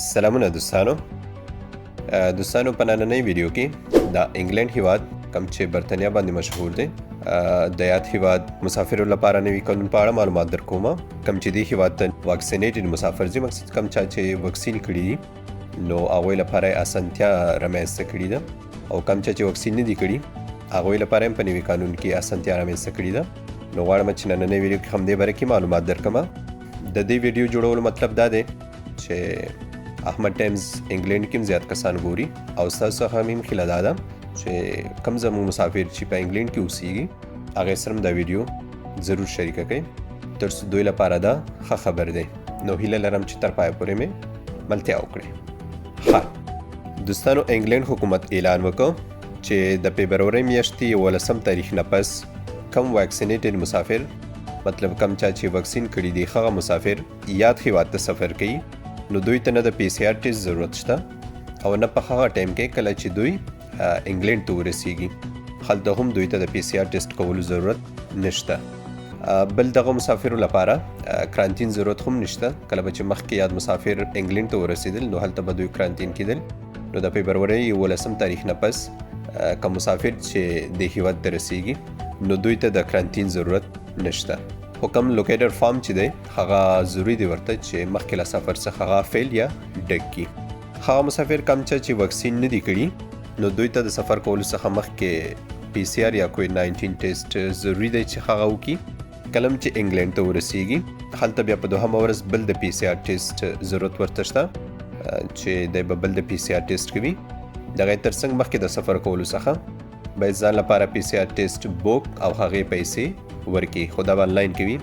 سلامونه دوستانو په نننۍ ویډیو کې د انګلند هیواد کم چې برتانیا باندې مشهور دی د یاد هیواد مسافرو لپاره نوي قانون په اړه معلومات درکوم کم چې دی هیواد ته واکسینیټډ مسافر ځي مقصد کم چا چې واکسین کړي دي نو هغوی لپاره اسانتیا رامنځته کړې ده او کم چا چې واکسین نه دي کړي هغوی لپاره هم په نوي قانون کې اسانتیا رامنځته کړې ده نو غواړم چې نننۍ ویډیو کې همدې باره کې معلومات درکړم د دې ویډیو جوړولو مطلب دا دی چې احمد ټایمز انګلند کې زیات کسان ګوري او تاسو هم خیال ده چې کم زموږ مسافر چې په انګلند کې اوسېږي هغه سره دا ویډیو ضرور شریک کړئ ترڅو دوی لپاره دا ښه خبر دی نو هیله لرم چې تر پای پورې مې ملتیا وکړئ ها دوستانو انګلند حکومت اعلان وکړ چې د فبروري میاشتې 18 تاریخ نه پس کم واکسینیټډ مسافر مطلب کم چا چې واکسین کړي دي هغه مسافر یاد هیواد ته سفر کوي نو دوی ته نه د پی سی آر ټیسټ ضرورت شته او نه په هغه ټایم کې کله چې دوی انګلند ته ورسیږي هلته هم دوی ته د پی سی آر ټیسټ کولو ضرورت نشته بل دغه مسافرو لپاره کرانتین ضرورت هم نشته کله به چې مخکې یاد مسافر انګلند ته ورسېدل نو هلته به دوی کرانتین کېدل نو د فبروري 18 تاریخ نه پس کوم مسافر چې د هیواد ته رسیږي نو دوی ته د کرانتین ضرورت نشته حکم لوکیټر فارم چې دی هغه ضروری دی ورته چې مخکې له سفر څخه هغه فیل یا ډک کړي هغه مسافر کم چې واکسین نه دي کړي نو دوی ته د سفر کولو څخه مخکې پی سی آر یا کووډ-19 ټیسټ ضروری دی چې هغه وکړي کله چې انګلند ته ورسیږي هلته بیا په دوهمه ورځ بل د پی سی آر ټیسټ ضرورت ورته شته چې دی به بل د پی سی آر ټیسټ کوي دغه ترڅنګ مخکې د سفر کولو څخه باید ځان لپاره پی سی آر ټیسټ بوک او هغې پیسې ورکړي خو دا به آنلاین کوي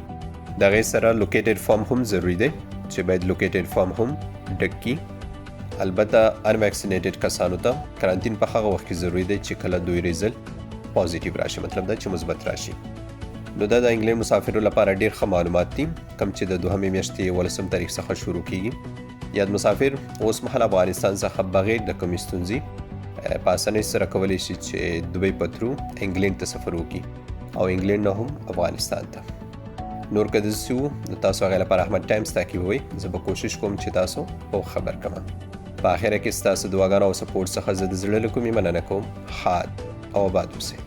د هغې سره لوکیټډ فارم هم ضروري دی چې باید لوکیټډ فارم هم ډک کړي البته ان ویکسینیټډ کسانو ته کرانتین په هغه وخت کې ضروري دی چې کله دوی ریزلټ پازیټیو راشي مطلب دا چې مثبت راشي نو دا د انګلند مسافرو لپاره ډیر ښه معلومات دي کم چې د دوهمې میاشتې 18 تاریخ څخه شروع کیږي یاد مسافر اوس مهال افغانستان څخه بغیر د کومې ستونزې په اسانۍ سره کولی شي چې دوبۍ په ترو انګلند ته سفر وکړي او انګلند نه هم افغانستان ته نور که داسې وو نو تاسو هغې لپاره احمد ټایمز تعقیبوئ زه به کوشش کوم چې تاسو په خبر کړم په اخره کې ستاسو دعاګانو او سپورټ څخه زه د زړه له کومې مننه کوم ښاد او آباد اوسئ